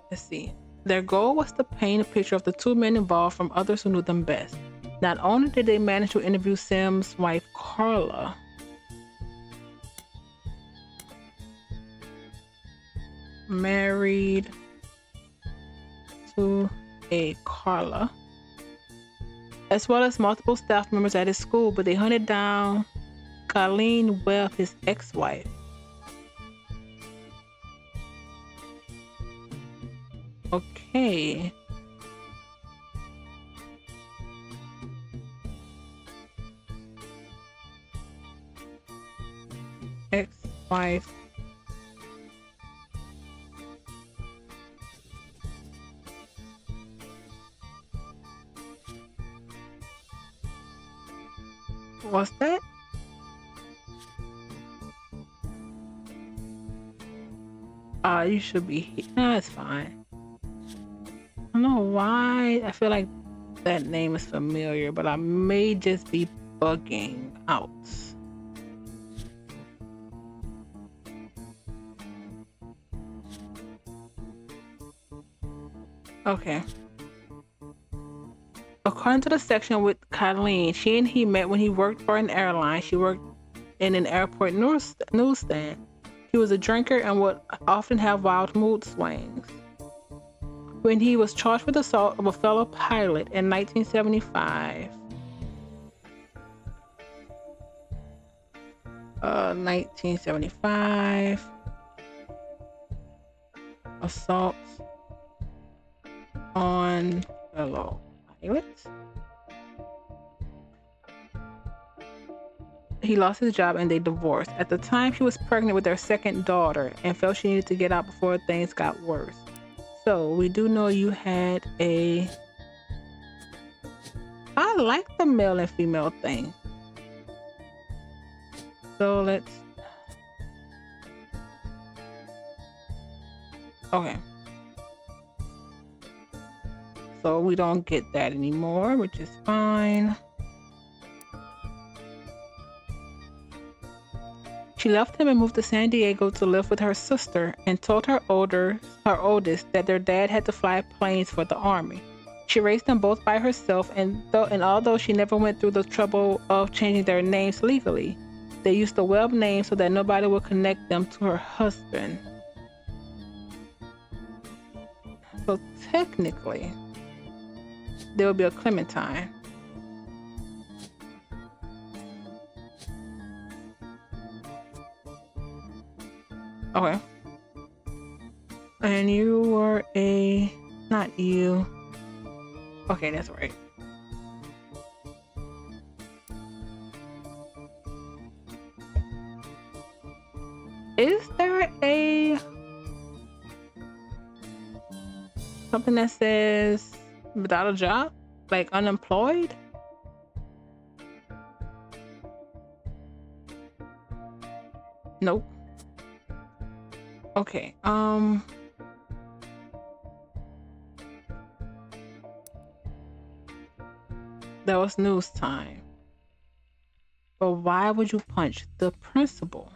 Let's see. Their goal was to paint a picture of the two men involved from others who knew them best. Not only did they manage to interview Sim's wife, Carla, married to a Carla, as well as multiple staff members at his school, but they hunted down Colleen Webb, his ex-wife. Okay. Ex-wife. What's that? You should be. Nah, it's fine. I don't know why. I feel like that name is familiar, but I may just be bugging out. Okay. According to the section with Colleen, she and he met when he worked for an airline. She worked in an airport newsstand. He was a drinker and would often have wild mood swings. When he was charged with assault of a fellow pilot in 1975, 1975, assault on fellow pilots. He lost his job and they divorced. At the time, she was pregnant with their second daughter and felt she needed to get out before things got worse. So we do know you had a... I like the male and female thing. So let's... Okay. So we don't get that anymore, which is fine. She left him and moved to San Diego to live with her sister and told her oldest that their dad had to fly planes for the army. She raised them both by herself, and although she never went through the trouble of changing their names legally, they used the Webb name so that nobody would connect them to her husband. So technically, there will be a Clementine. Okay. And you were a... Not you. Okay, that's right. Is there a... something that says without a job? Like unemployed? Nope. Okay, that was news time. But why would you punch the principal?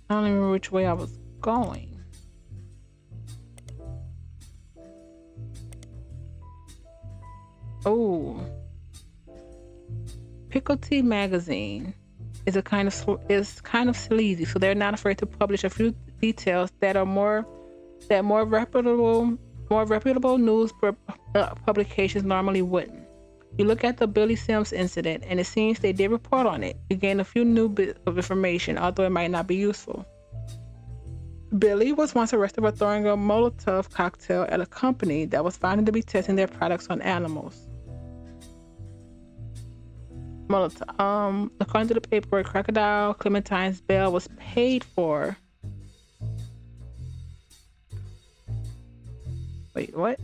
I don't even remember which way I was going. Oh. Pickle Tea magazine is kind of sleazy, so they're not afraid to publish a few details that are more reputable news publications normally wouldn't. You look at the Billy Sims incident, and it seems they did report on it. You gain a few new bits of information, although it might not be useful. Billy was once arrested for throwing a Molotov cocktail at a company that was found to be testing their products on animals. Molotov. According to the paperwork, Crocodile Clementine's bail was paid for. Wait, what?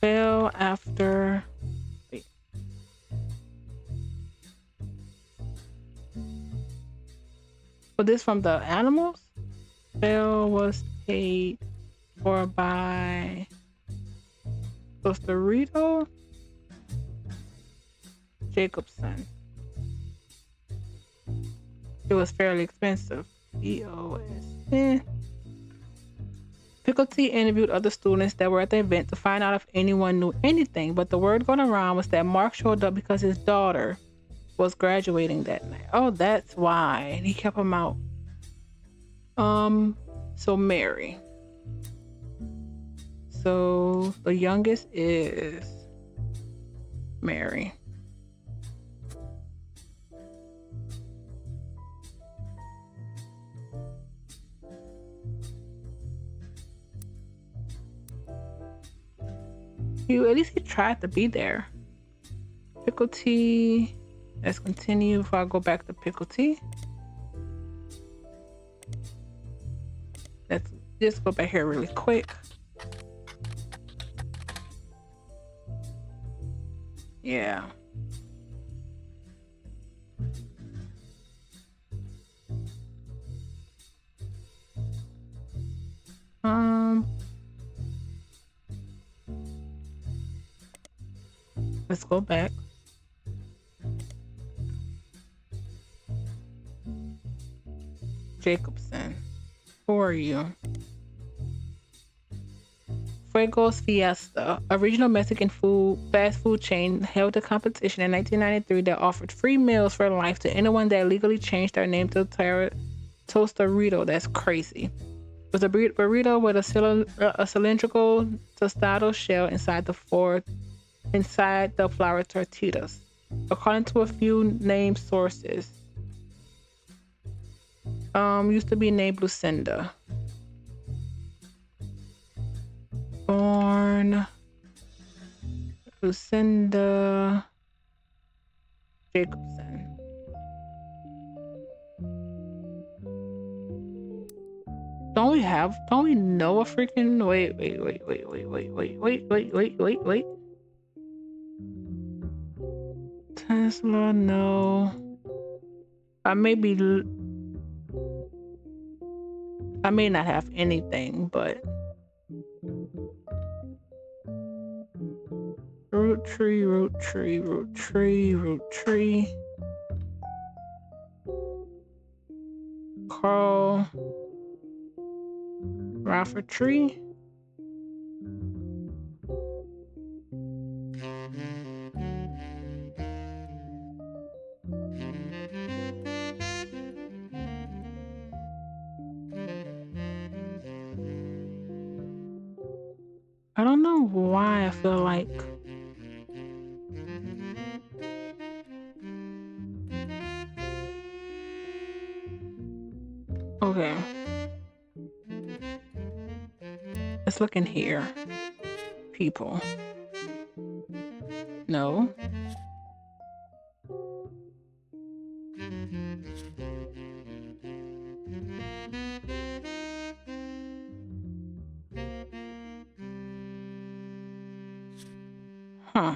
Bail after. Wait. For this from the animals? Bell was paid for by Tostarito Jacobson. It was fairly expensive. EOS. Picklety interviewed other students that were at the event to find out if anyone knew anything, but the word going around was that Mark showed up because his daughter was graduating that night. Oh, that's why. He kept him out. So Mary. So the youngest is Mary. At least he tried to be there. Picklety. Let's continue before I go back to Picklety. Let's just go back here really quick. Yeah. Let's go back. Jacobson, who are you? Fuego's Fiesta, a regional Mexican fast food chain, held a competition in 1993 that offered free meals for life to anyone that legally changed their name to Tostarito. That's crazy. It was a burrito with a cylindrical tostado shell inside the flour tortillas. According to a few name sources, used to be named Lucinda. Born Lucinda Jacobson. Don't we know a freaking wait. Tesla, no. I may not have anything, but Roottree. Carl Rafferty. I don't know why I feel like okay. Let's look in here. People. No. Huh.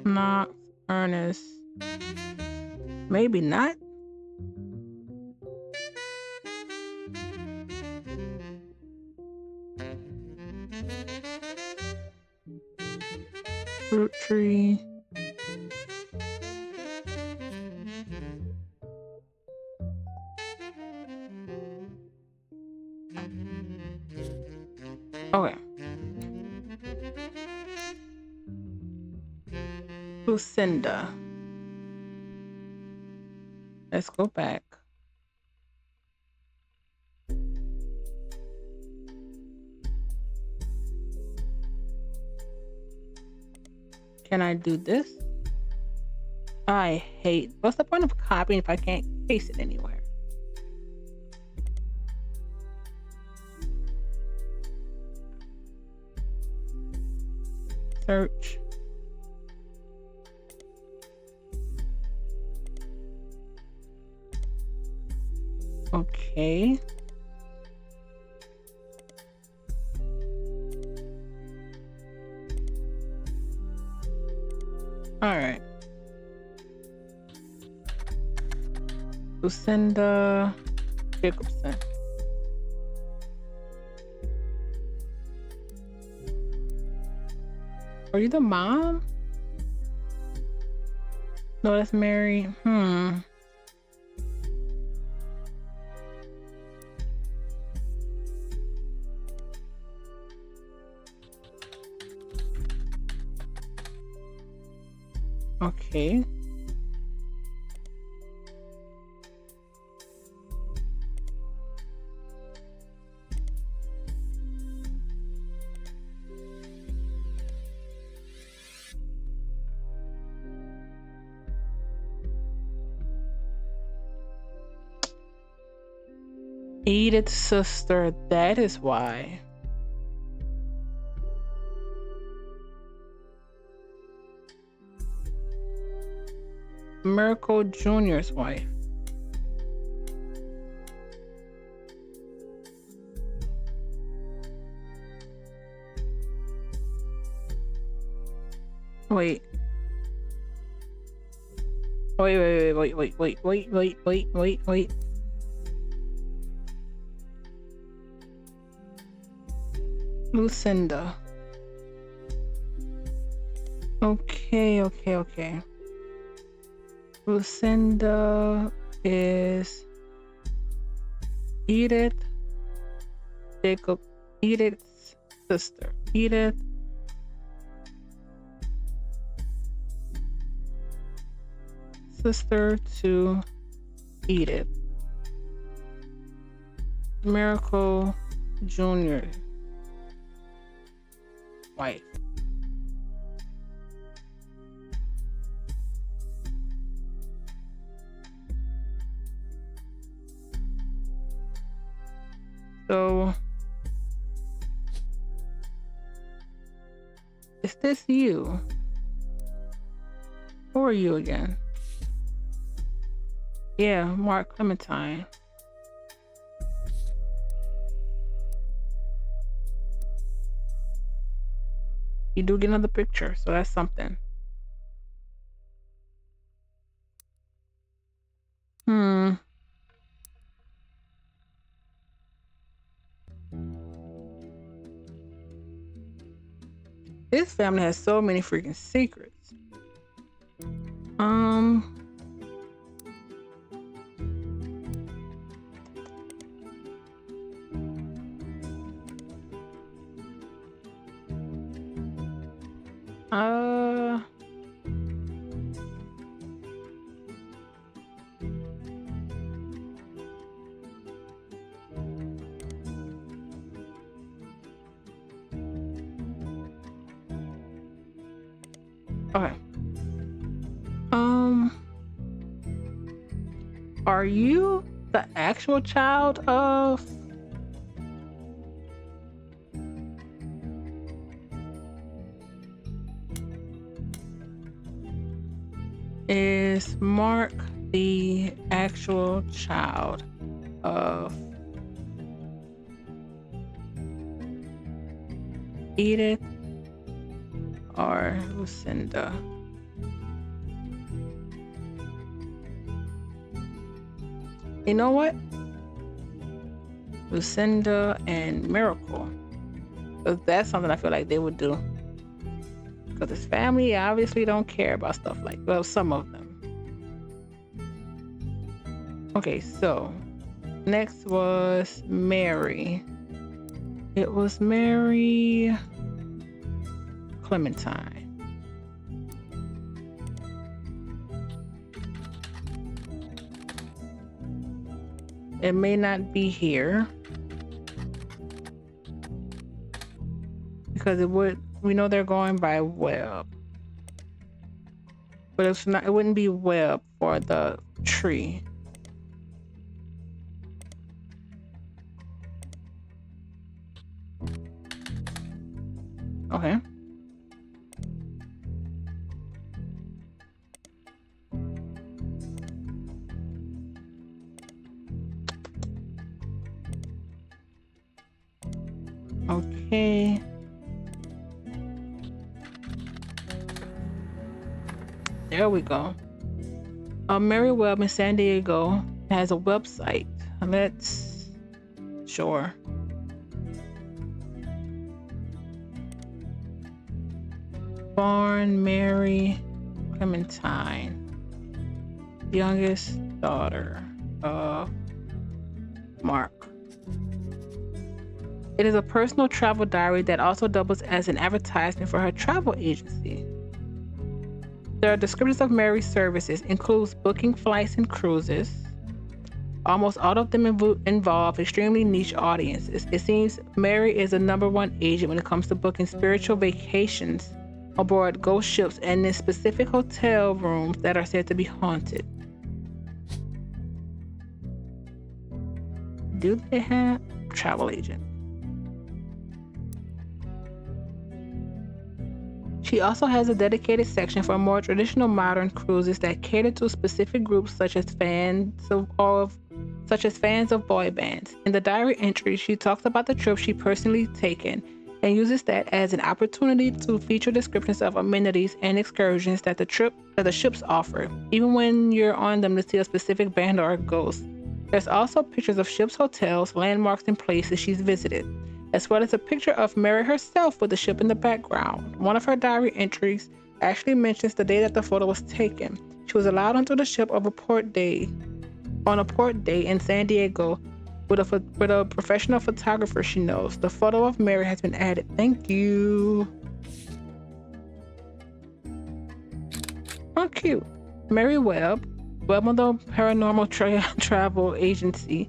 Knox, Ernest. Maybe not. Roottree. Okay. Lucinda. Let's go back. Can I do this? I hate. What's the point of copying if I can't paste it anywhere? Search. Okay. All right. Lucinda Jacobson. Are you the mom? No, that's Mary. Okay. Edith's sister, that is why. Miracle Jr.'s wife. Wait. Wait. Lucinda. Okay. Lucinda is Edith's sister. Edith. Sister to Edith. Miracle Jr. wife. So, is this you? Who are you again? Yeah, Mark Clementine. You do get another picture, so that's something. This family has so many freaking secrets. Okay. Are you the actual child of Is Mark the actual child of Edith or Lucinda? You know what? Lucinda and Miracle. Because that's something I feel like they would do. Because his family obviously don't care about stuff like, well, some of them. Okay, so next was Mary. It was Mary Clementine. It may not be here because it would, we know they're going by web, but it's not, it wouldn't be web for the tree. Okay. Okay. There we go. Mary Webb in San Diego has a website. Sure. Born Mary Clementine, youngest daughter of Mark. It is a personal travel diary that also doubles as an advertisement for her travel agency. There are descriptions of Mary's services, includes booking flights and cruises. Almost all of them involve extremely niche audiences. It seems Mary is the #1 agent when it comes to booking spiritual vacations aboard ghost ships and in specific hotel rooms that are said to be haunted. Do they have travel agent? She also has a dedicated section for more traditional modern cruises that cater to specific groups such as fans of boy bands. In the diary entry, she talks about the trip she personally taken and uses that as an opportunity to feature descriptions of amenities and excursions that the ships offer, even when you're on them to see a specific band or a ghost. There's also pictures of ships' hotels, landmarks, and places she's visited, as well as a picture of Mary herself with the ship in the background. One of her diary entries actually mentions the day that the photo was taken. She was allowed onto the ship on a port day in San Diego with a professional photographer she knows. The photo of Mary has been added. Thank you. Oh, cute. Mary Webb on the paranormal travel agency.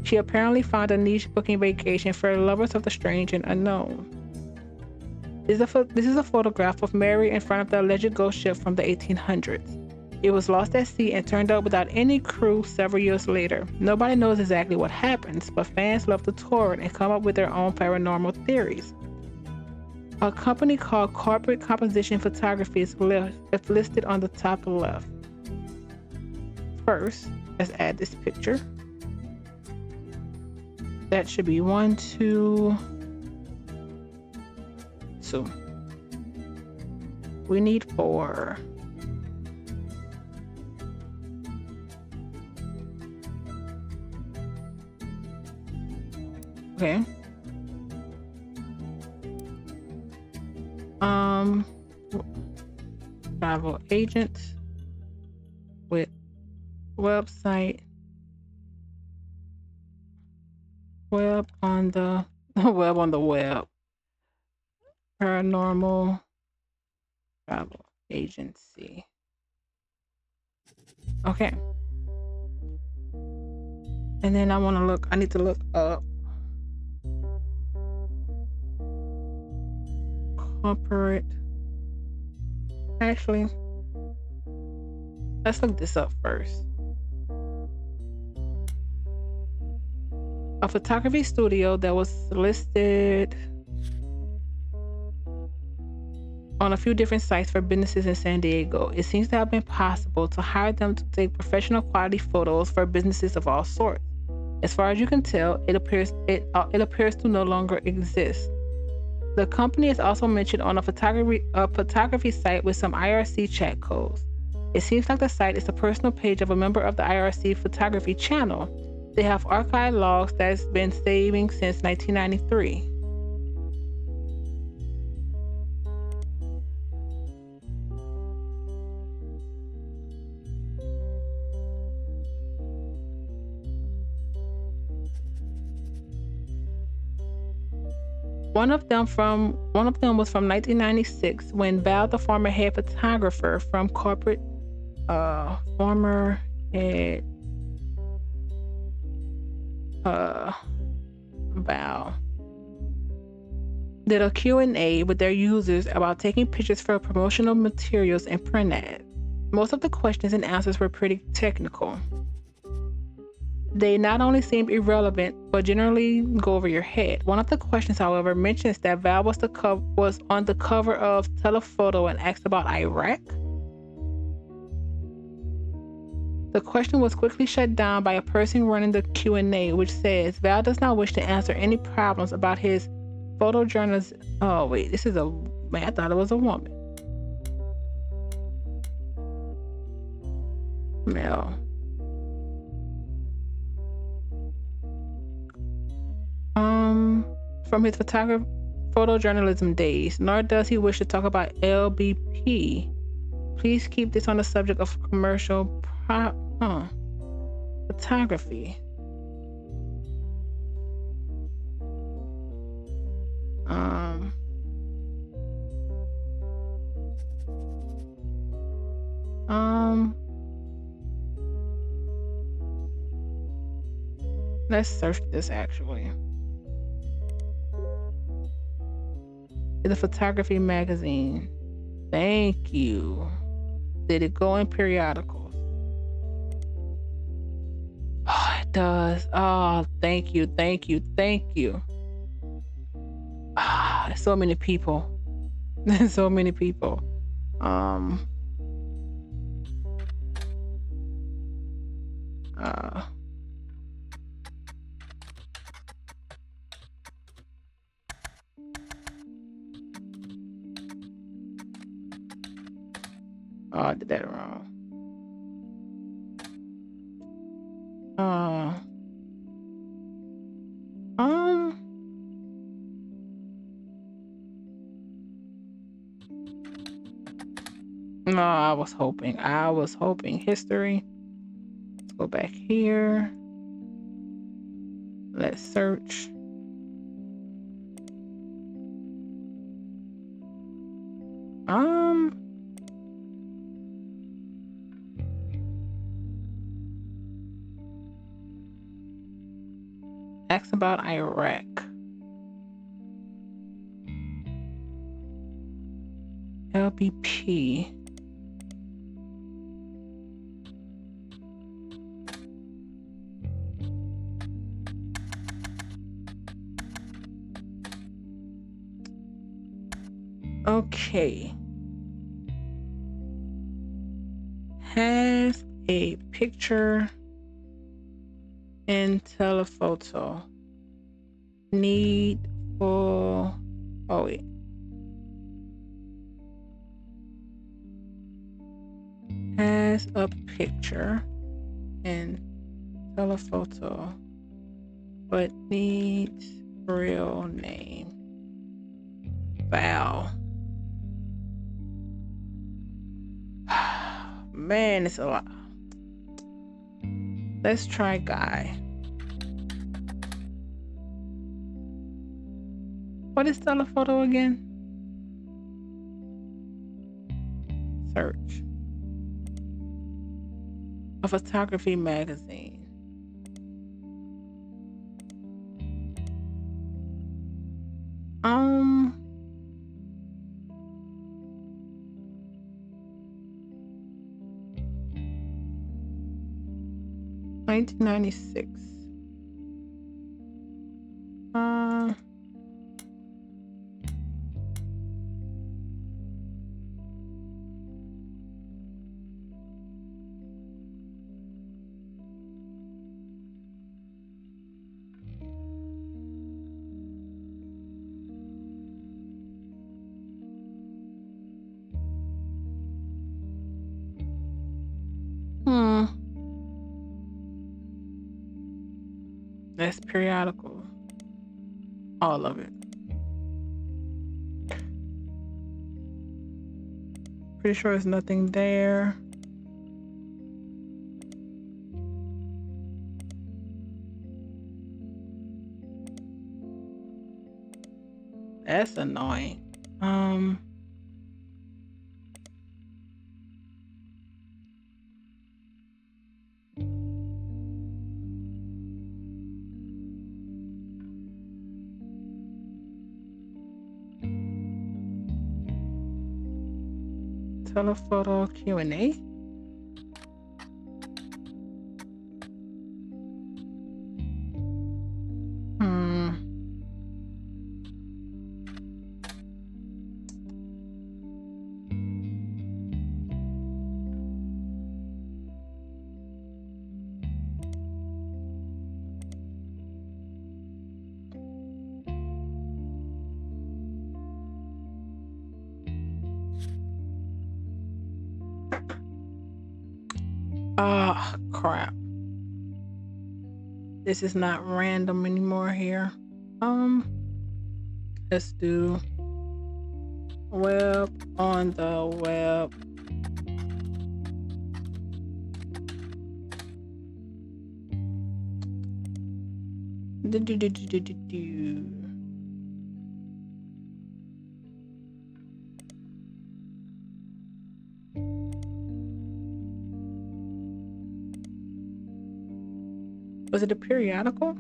She apparently found a niche booking vacation for lovers of the strange and unknown. This is a photograph of Mary in front of the alleged ghost ship from the 1800s. It was lost at sea and turned up without any crew several years later. Nobody knows exactly what happens, but fans love to tour it and come up with their own paranormal theories. A company called Corporate Composition Photography is listed on the top left. First, let's add this picture. That should be 1, 2, 2. We need 4. Okay. Travel agent with website. Web on the web. Paranormal travel agency. Okay. And then I need to look up corporate. Actually, let's look this up first. A photography studio that was listed on a few different sites for businesses in San Diego. It seems to have been possible to hire them to take professional quality photos for businesses of all sorts. As far as you can tell, it appears to no longer exist. The company is also mentioned on a photography site with some IRC chat codes. It seems like the site is the personal page of a member of the IRC photography channel. They have archived logs that's been saving since 1993. One of them was from 1996 when Val, the former head photographer from corporate, former head, Val, did a Q&A with their users about taking pictures for promotional materials and print ads. Most of the questions and answers were pretty technical. They not only seem irrelevant, but generally go over your head. One of the questions, however, mentions that Val was on the cover of Telephoto and asked about Iraq. The question was quickly shut down by a person running the Q&A, which says Val does not wish to answer any problems about his photojournalist. Oh wait, this is a man. I thought it was a woman. smell. From his photojournalism days, nor does he wish to talk about LBP. Please keep this on the subject of commercial photography. Let's search this actually. It's a photography magazine. Thank you. Did it go in periodicals? Oh, it does. Oh, thank you, thank you, thank you. Ah, so many people. So many people. Oh, I did that wrong. No, I was hoping history. Let's go back here. Let's search. Ask about Iraq. LBP. Okay. Has a picture in telephoto. Need for... Oh, wait. Has a picture in telephoto, but needs real name. Val. Man, it's a lot. Let's try Guy. What is telephoto again? Search. A photography magazine. $1996. That's periodical. All of it. Pretty sure there's nothing there. That's annoying. Telephoto Q&A. Ah, crap. This is not random anymore here. Let's do web on the web. Was it a periodical?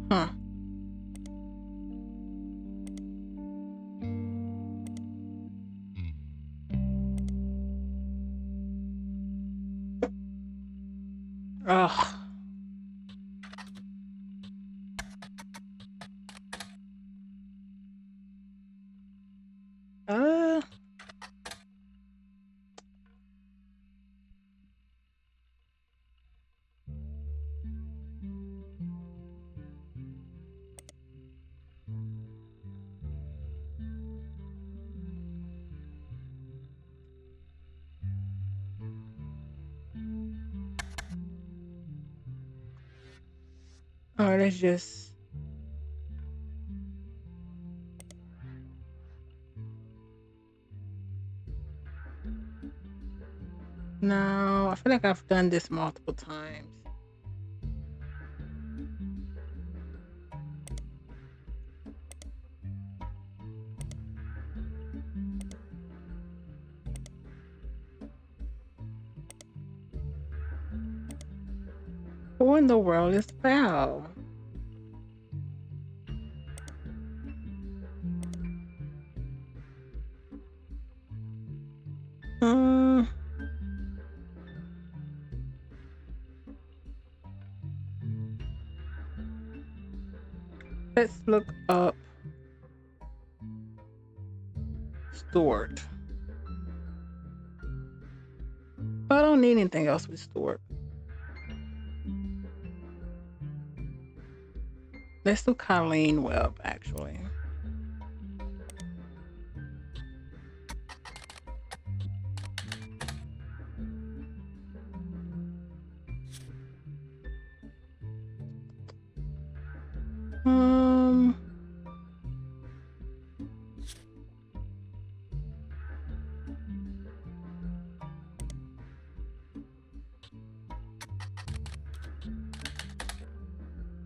Huh. Ugh. Uh. All right, let's just. No, I feel like I've done this multiple times. Who in the world is Val? Let's look up Stuart. I don't need anything else with Stuart. Let's do Colleen Webb, actually.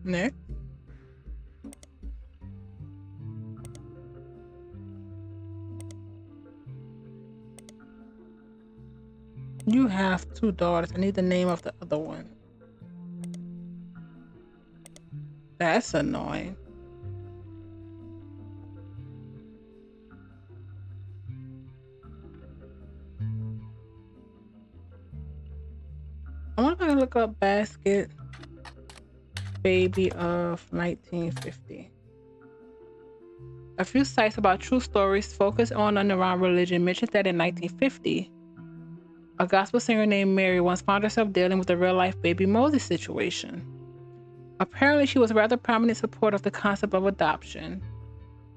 Next. You have 2 daughters. I need the name of the other one. That's annoying. I want to look up Basket Baby of 1950. A few sites about true stories focused on and around religion mentioned that in 1950, a gospel singer named Mary once found herself dealing with a real-life baby Moses situation. Apparently, she was a rather prominent supporter of the concept of adoption,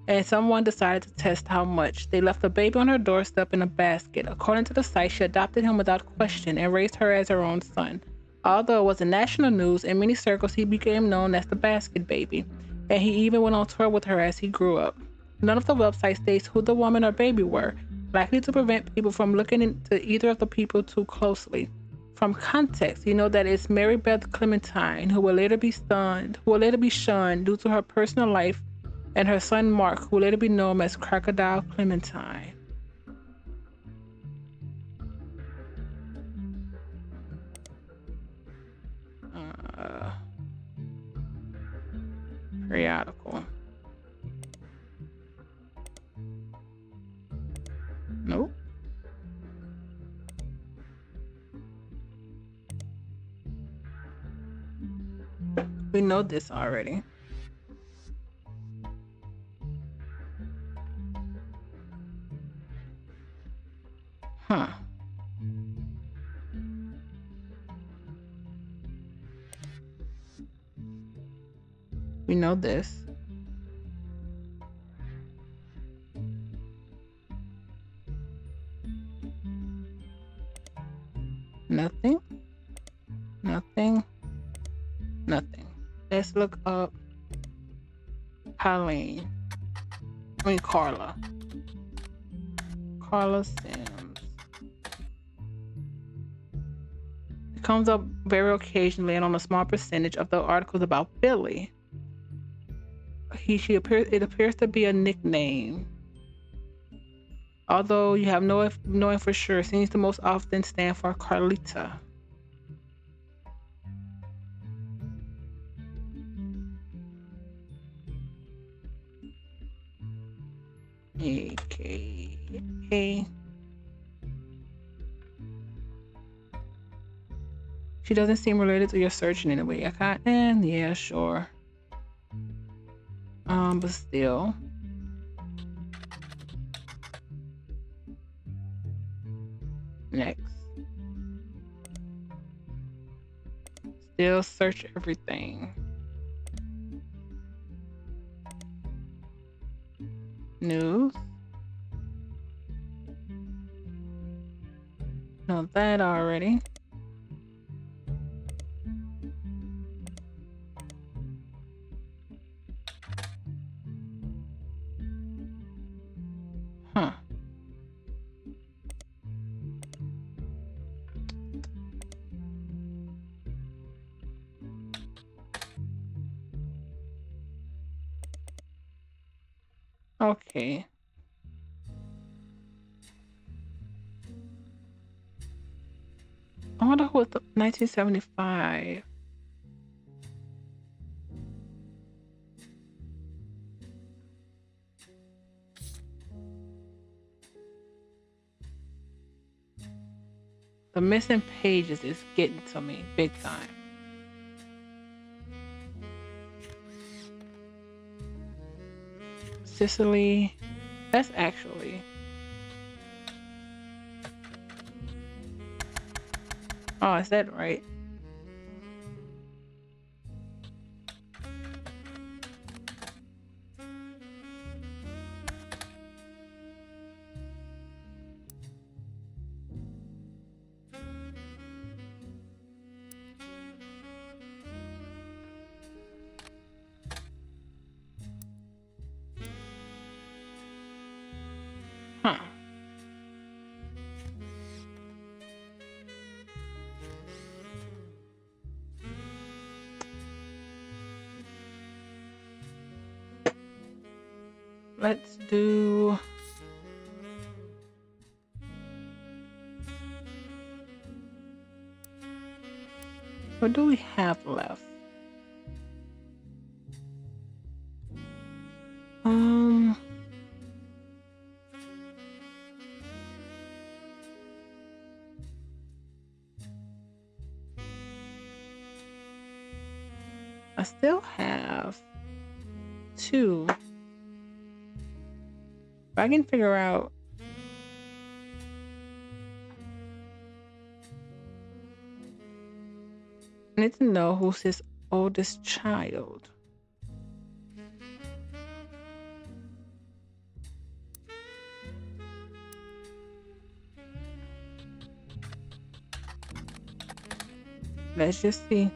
and someone decided to test how much. They left the baby on her doorstep in a basket. According to the site, she adopted him without question and raised her as her own son. Although it was in national news, in many circles he became known as the basket baby, and he even went on tour with her as he grew up. None of the website states who the woman or baby were, likely to prevent people from looking into either of the people too closely. From context, you know that it's Mary Beth Clementine, who will later be shunned due to her personal life, and her son Mark, who will later be known as Crocodile Clementine. Periodical. Nope. We know this already. Huh. We know this. Nothing. Nothing. Nothing. Let's look up Colleen. I mean Carla. Carla Sims. It comes up very occasionally and on a small percentage of the articles about Billy. It appears to be a nickname. Although you have no knowing for sure, it seems to most often stand for Carlita. AKA. She doesn't seem related to your search in any way. I can't. Yeah, sure. But still. Next. Still search everything. News. Know that already. Huh. Okay. I wonder who was 1975. The missing pages is getting to me big time. Sicily. That's actually. Oh, is that right? Huh. Let's do. What do we have left? I still have 2. If I can figure out. I need to know who's his oldest child. Let's just see.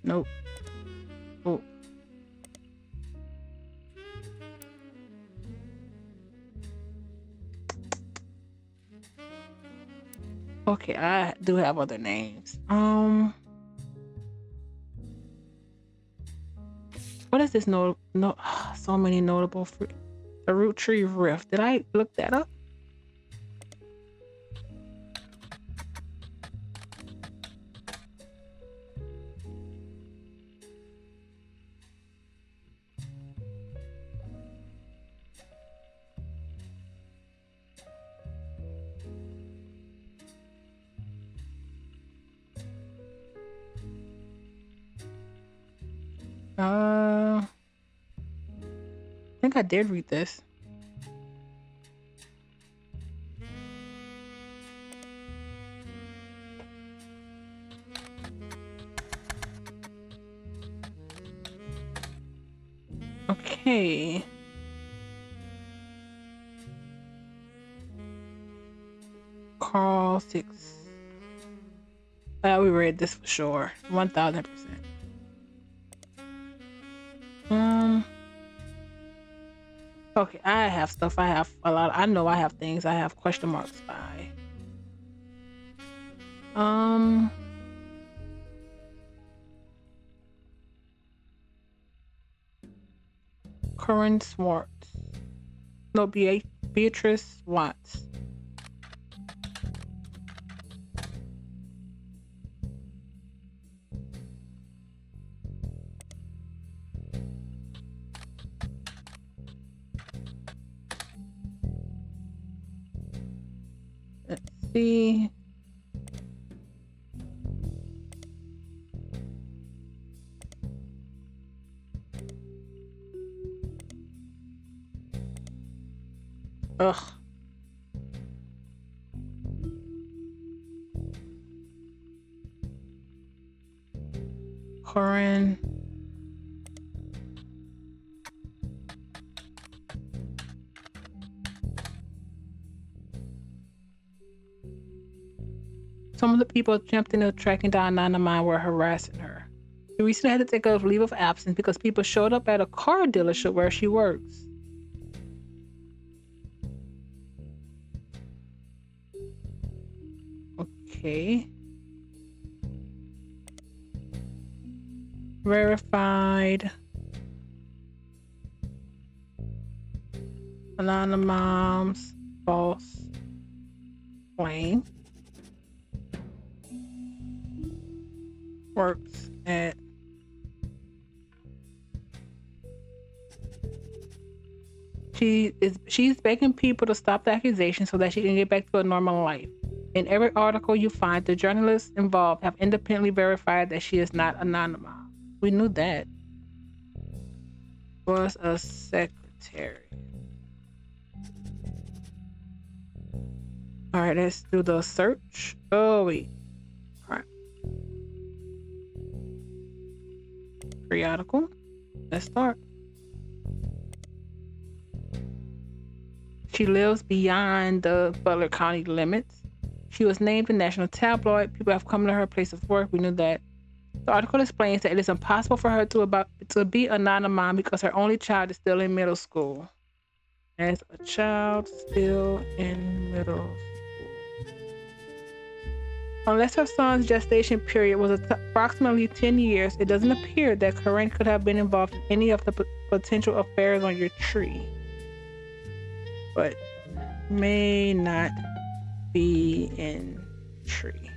Nope. Oh. Okay, I do have other names. What is this? No, so many notable fruit. The Roottree Rift. Did I look that up? I think I did read this. Okay. Carl 6. We read this for sure. 1000%. Okay, I have stuff. I have a lot. I know I have things. I have question marks by. Corinne Swartz. No, Beatrice Watts. Let's see. Ugh. Corinne. Some of the people jumped into tracking down Anonymous were harassing her. She recently had to take a leave of absence because people showed up at a car dealership where she works. Okay. Verified. Anonymous. False. Claim. Works at she's begging people to stop the accusation so that she can get back to a normal life. In every article you find, the journalists involved have independently verified that she is not anonymous. We knew that. Was a secretary. All right, let's do the search. Oh wait. All right. Periodical. Let's start. She lives beyond the Butler County limits. She was named a national tabloid. People have come to her place of work. We knew that. The article explains that it is impossible for her to be anonymous because her only child is still in middle school. As a child still in middle school. Unless her son's gestation period was approximately 10 years, it doesn't appear that Corinne could have been involved in any of the potential affairs on your tree. But may not be in tree.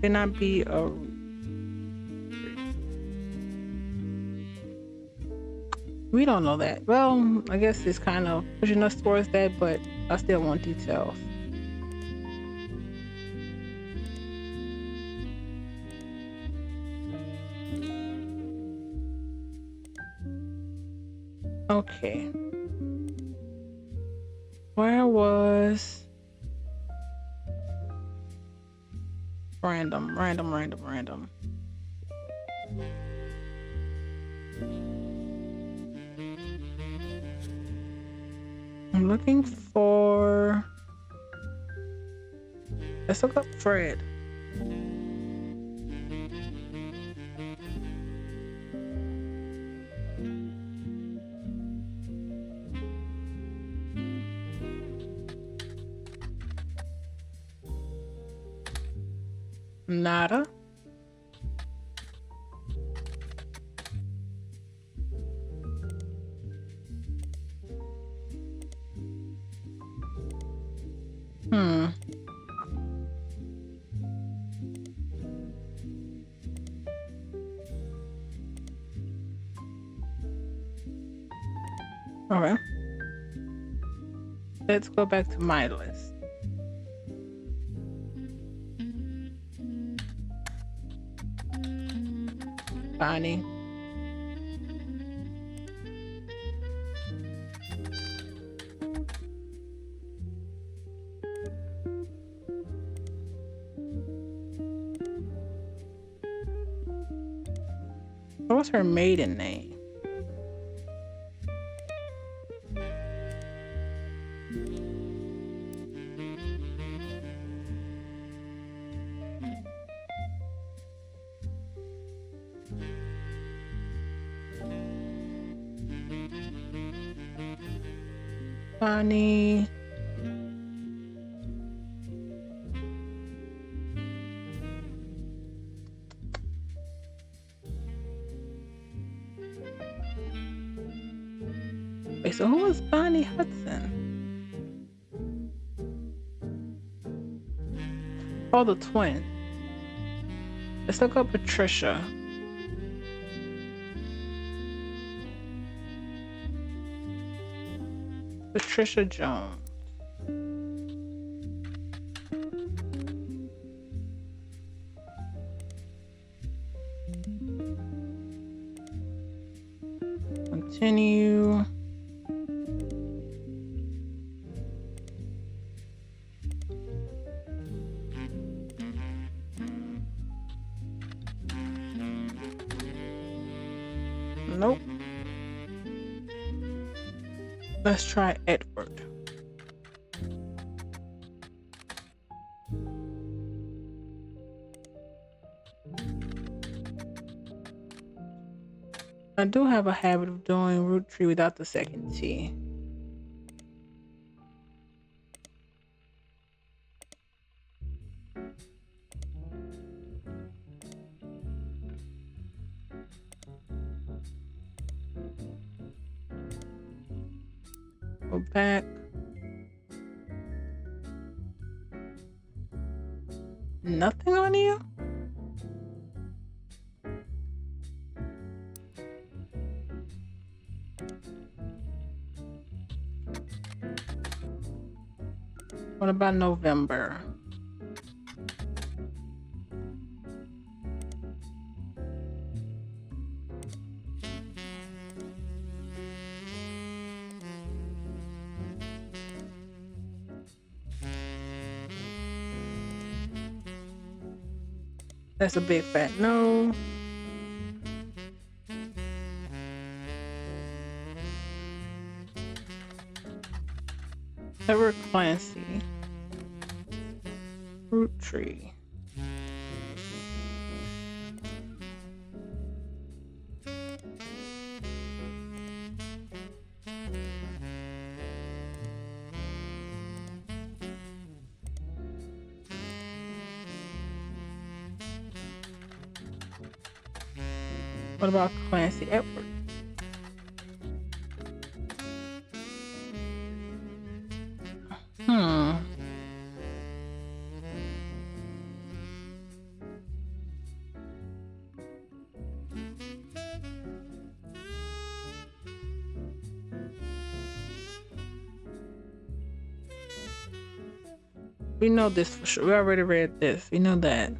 Cannot be a Roottrie. We don't know that. Well, I guess it's kind of pushing us towards that, but I still want details. Okay. Where was random. I'm looking for. Let's look up Fred. Nada. All right. Let's go back to my list. Bonnie. What's her maiden name? Bonnie. Wait, so who is Bonnie Hudson? Oh, the twin. Let's look up Patricia. Patricia Jones. Continue. Nope. Let's try Edward. I do have a habit of doing Roottree without the second T. Go back. Nothing on you? What about November? That's a big fat no. Edward Clancy. Roottree. What about Clancy Edward? We know this for sure. We already read this. We know that.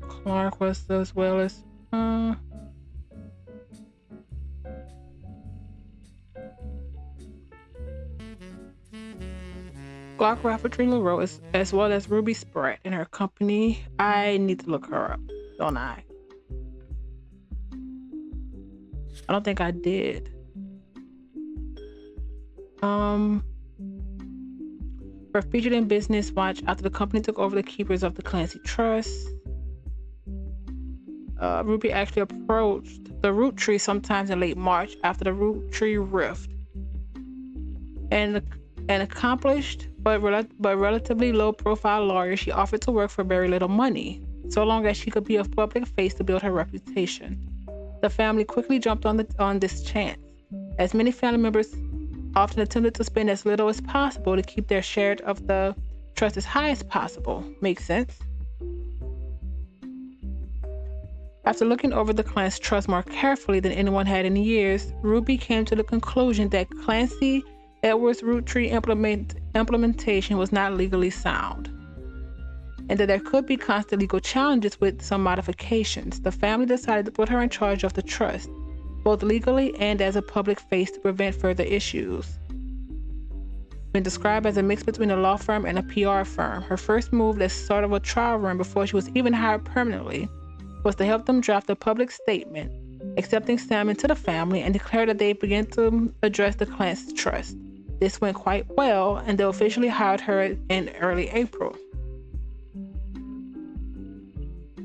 Clark was as well as Clark Rafferty LaRoe is as well as Ruby Spratt in her company. I need to look her up, don't I? I don't think I did. Were featured in Business Watch after the company took over the keepers of the Clancy Trust. Ruby actually approached the Roottree sometimes in late March after the Roottree rift, and an accomplished but relatively low-profile lawyer, she offered to work for very little money, so long as she could be a public face to build her reputation. The family quickly jumped on this chance, as many family members often attempted to spend as little as possible to keep their share of the trust as high as possible. Makes sense? After looking over the Clancy Trust more carefully than anyone had in years, Ruby came to the conclusion that Clancy Edwards' Roottree implementation was not legally sound, and that there could be constant legal challenges with some modifications. The family decided to put her in charge of the trust, both legally and as a public face, to prevent further issues. been described as a mix between a law firm and a PR firm. Her first move as sort of a trial run before she was even hired permanently was to help them draft a public statement, accepting Sam into the family and declare that they began to address the client's trust. This went quite well, and they officially hired her in early April.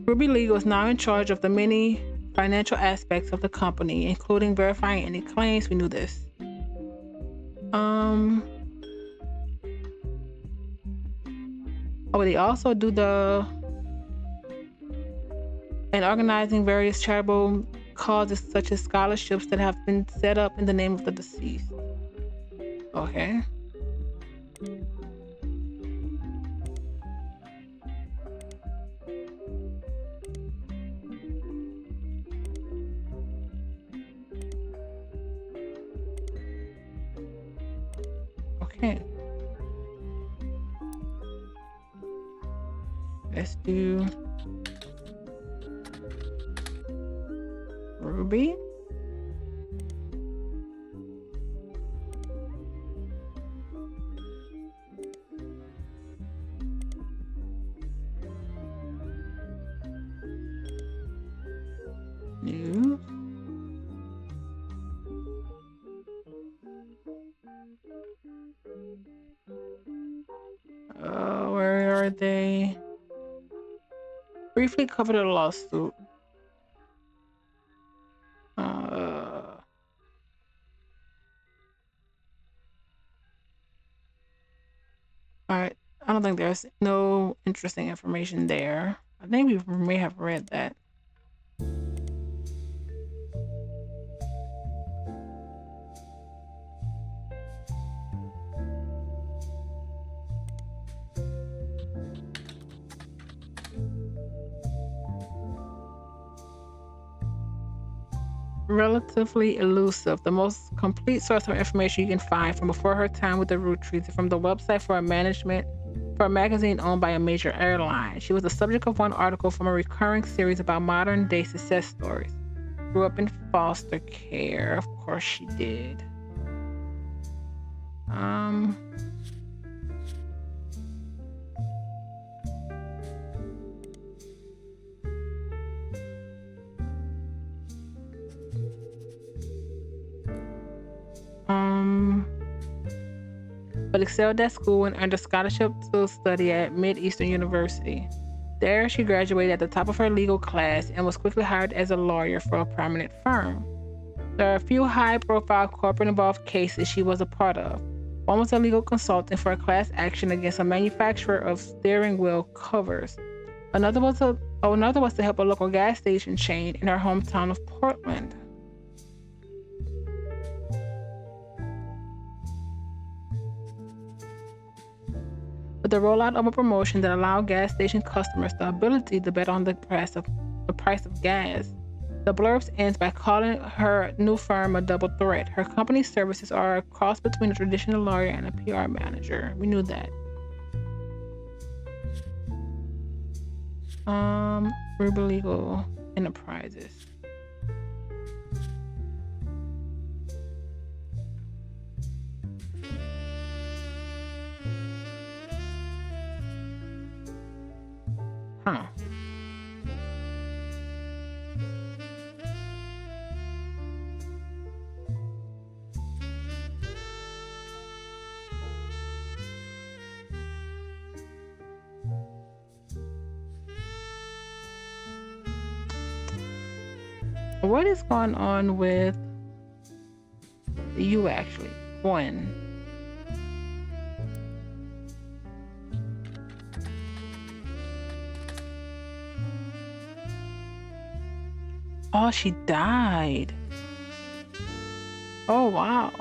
Ruby Legal is now in charge of the many financial aspects of the company, including verifying any claims. We knew this. They also do and organizing various charitable causes such as scholarships that have been set up in the name of the deceased. Okay. Okay. Let's do Ruby. News. Where are they? Briefly covered a lawsuit. Alright, I don't think there's no interesting information there. I think we may have read that. Relatively elusive. The most complete source of information you can find from before her time with the Roottrees is from the website for a magazine owned by a major airline. She was the subject of one article from a recurring series about modern day success stories. Grew up in foster care. Of course she did. But excelled at school and earned a scholarship to study at Mid-Eastern University. There, she graduated at the top of her legal class and was quickly hired as a lawyer for a prominent firm. There are a few high-profile corporate-involved cases she was a part of. One was a legal consultant for a class action against a manufacturer of steering wheel covers. Another was to help a local gas station chain in her hometown of Portland. With the rollout of a promotion that allowed gas station customers the ability to bet on the price of gas, the blurb ends by calling her new firm a double threat. Her company's services are a cross between a traditional lawyer and a PR manager. We knew that. Ruby Legal Enterprises. Huh. What is going on with you actually? When? Oh, she died. Oh, wow.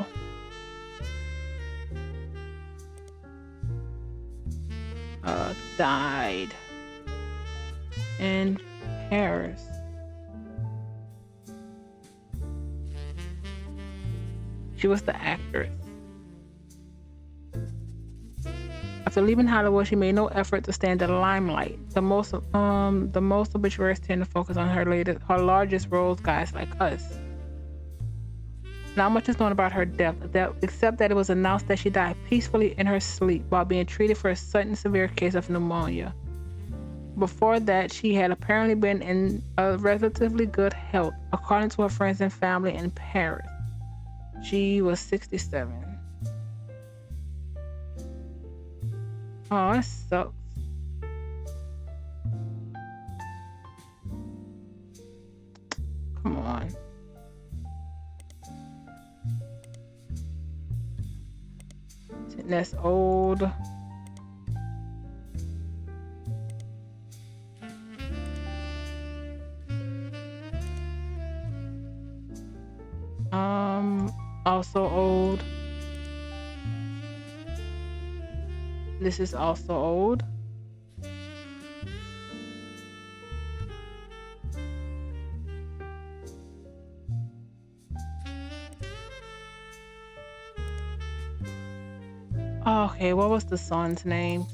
Died in Paris. She was the actress. After leaving Hollywood, she made no effort to stay in the limelight. The most obituaries tend to focus on her largest roles, Guys Like Us. Not much is known about her death, except that it was announced that she died peacefully in her sleep while being treated for a sudden severe case of pneumonia. Before that, she had apparently been in a relatively good health, according to her friends and family in Paris. She was 67. Oh, that sucks. Come on. That's old. Also old. This is also old. Okay, what was the son's name?